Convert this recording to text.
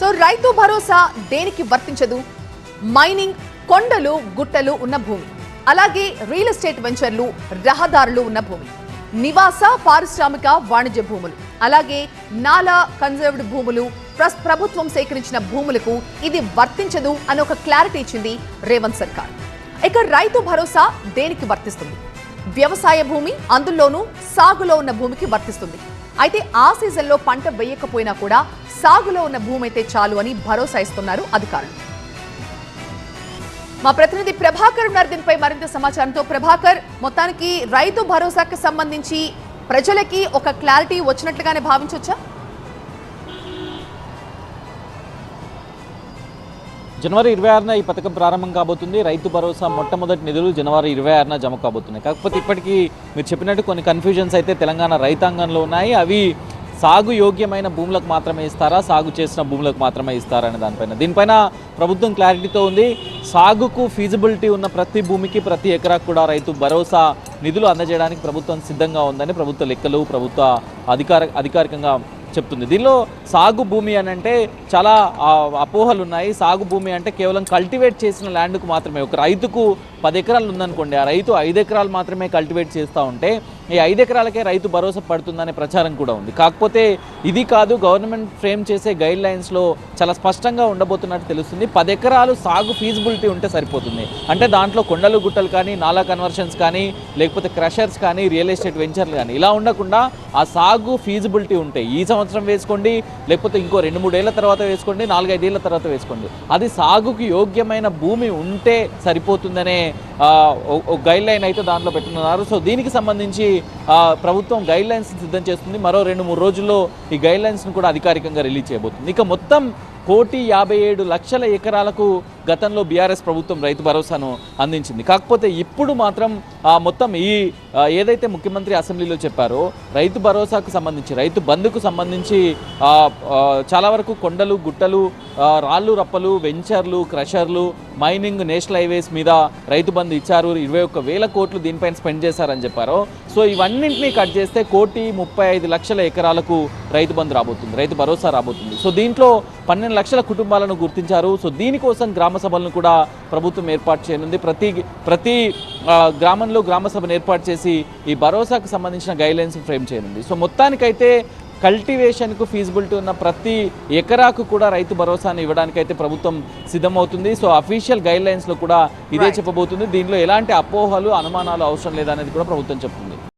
So Rythu Bharosa దేనికి వర్తించదు? Mining, కొండలు గుట్టలు ఉన్న భూమి, అలాగే రియల్ ఎస్టేట్ వెంచర్లు, రహదారులు ఉన్న భూమి, నివాస పారిశ్రామిక వాణిజ్య భూములు, అలాగే నాలా కన్జర్వ్డ్ భూములు, ప్రభుత్వం సేకరించిన భూములకు ఇది వర్తించదు అని ఒక క్లారిటీ ఇచ్చింది రేవంత్ సర్కార్. ఇక రైతు భరోసా దేనికి వర్తిస్తుంది? వ్యవసాయ భూమి, అందులోనూ సాగులో ఉన్న భూమికి వర్తిస్తుంది. అయితే ఆ సీజన్లో పంట వేయకపోయినా కూడా సాగులో ఉన్న భూమి అయితే చాలు అని భరోసా ఇస్తున్నారు అధికారులు. మా ప్రతినిధి ప్రభాకర్ ఉన్నారు దీనిపై మరింత సమాచారంతో. ప్రభాకర్, మొత్తానికి రైతు భరోసాకి సంబంధించి ప్రజలకి ఒక క్లారిటీ వచ్చినట్లుగానే భావించవచ్చా? జనవరి 26న ఈ పథకం ప్రారంభం కాబోతుంది. రైతు భరోసా మొట్టమొదటి నిధులు జనవరి 26న జమ కాబోతున్నాయి. కాకపోతే ఇప్పటికీ మీరు చెప్పినట్టు కొన్ని కన్ఫ్యూజన్స్ అయితే తెలంగాణ రైతాంగంలో ఉన్నాయి. అవి సాగు యోగ్యమైన భూములకు మాత్రమే ఇస్తారా, సాగు చేసిన భూములకు మాత్రమే ఇస్తారా అనే దీనిపైన ప్రభుత్వం క్లారిటీతో ఉంది. సాగుకు ఫీజిబిలిటీ ఉన్న ప్రతి భూమికి, ప్రతి ఎకరాకు కూడా రైతు భరోసా నిధులు అందజేయడానికి ప్రభుత్వం సిద్ధంగా ఉందని ప్రభుత్వ లెక్కలు, ప్రభుత్వ అధికారికంగా చెప్తుంది. దీనిలో సాగు భూమి అని అంటే చాలా అపోహలు ఉన్నాయి. సాగు భూమి అంటే కేవలం కల్టివేట్ చేసిన ల్యాండ్కు మాత్రమే. ఒక రైతుకు 10 ఎకరాలు ఉందనుకోండి, ఆ రైతు 5 ఎకరాలు మాత్రమే కల్టివేట్ చేస్తూ ఉంటే ఈ 5 ఎకరాలకే రైతు భరోసా పడుతుందనే ప్రచారం కూడా ఉంది. కాకపోతే ఇది కాదు, గవర్నమెంట్ ఫ్రేమ్ చేసే గైడ్ లైన్స్లో చాలా స్పష్టంగా ఉండబోతున్నట్టు తెలుస్తుంది. 10 ఎకరాలు సాగు ఫీజిబిలిటీ ఉంటే సరిపోతుంది. అంటే దాంట్లో కొండలు గుట్టలు కానీ, నాలా కన్వర్షన్స్ కానీ, లేకపోతే క్రషర్స్ కానీ, రియల్ ఎస్టేట్ వెంచర్లు కానీ ఇలా ఉండకుండా ఆ సాగు ఫీజిబిలిటీ ఉంటాయి. ఈ సంవత్సరం వేసుకోండి, లేకపోతే ఇంకో 2-3 ఏళ్ల తర్వాత వేసుకోండి, 4-5 ఏళ్ల తర్వాత వేసుకోండి. అది సాగుకు యోగ్యమైన భూమి ఉంటే సరిపోతుందనే గైడ్ లైన్ అయితే దాంట్లో పెట్టున్నారు. సో దీనికి సంబంధించి ప్రభుత్వం గైడ్ లైన్స్ సిద్ధం చేస్తుంది. మరో 2-3 రోజుల్లో ఈ గైడ్ లైన్స్ను కూడా అధికారికంగా రిలీజ్ చేయబోతుంది. ఇక మొత్తం 1,57,00,000 ఎకరాలకు గతంలో బీఆర్ఎస్ ప్రభుత్వం రైతు భరోసాను అందించింది. కాకపోతే ఇప్పుడు మాత్రం మొత్తం ఏదైతే ముఖ్యమంత్రి అసెంబ్లీలో చెప్పారో రైతు భరోసాకు సంబంధించి, రైతు బంధుకు సంబంధించి చాలా వరకు కొండలు గుట్టలు, రాళ్ళు రప్పలు, వెంచర్లు, క్రషర్లు, మైనింగ్, నేషనల్ హైవేస్ మీద రైతు బంధు ఇచ్చారు. 21,000 కోట్లు దీనిపైన స్పెండ్ చేశారని చెప్పారు. సో ఇవన్నింటినీ కట్ చేస్తే 1,35,00,000 ఎకరాలకు రైతు బంధు రాబోతుంది, రైతు భరోసా రాబోతుంది. సో దీంట్లో 12 లక్షల కుటుంబాలను గుర్తించారు. సో దీనికోసం గ్రామ సభలను కూడా ప్రభుత్వం ఏర్పాటు చేయనుంది. ప్రతి గ్రామంలో గ్రామ సభను ఏర్పాటు చేసి ఈ భరోసాకు సంబంధించిన గైడ్లైన్స్ ఫ్రేమ్ చేయనుంది. సో మొత్తానికైతే కల్టివేషన్కు ఫీజిబిలిటీ ఉన్న ప్రతి ఎకరాకు కూడా రైతు భరోసాను ఇవ్వడానికైతే ప్రభుత్వం సిద్ధమవుతుంది. సో అఫీషియల్ గైడ్లైన్స్లో కూడా ఇదే చెప్పబోతుంది. దీనిలో ఎలాంటి అపోహలు, అనుమానాలు అవసరం లేదనేది కూడా ప్రభుత్వం చెప్తుంది.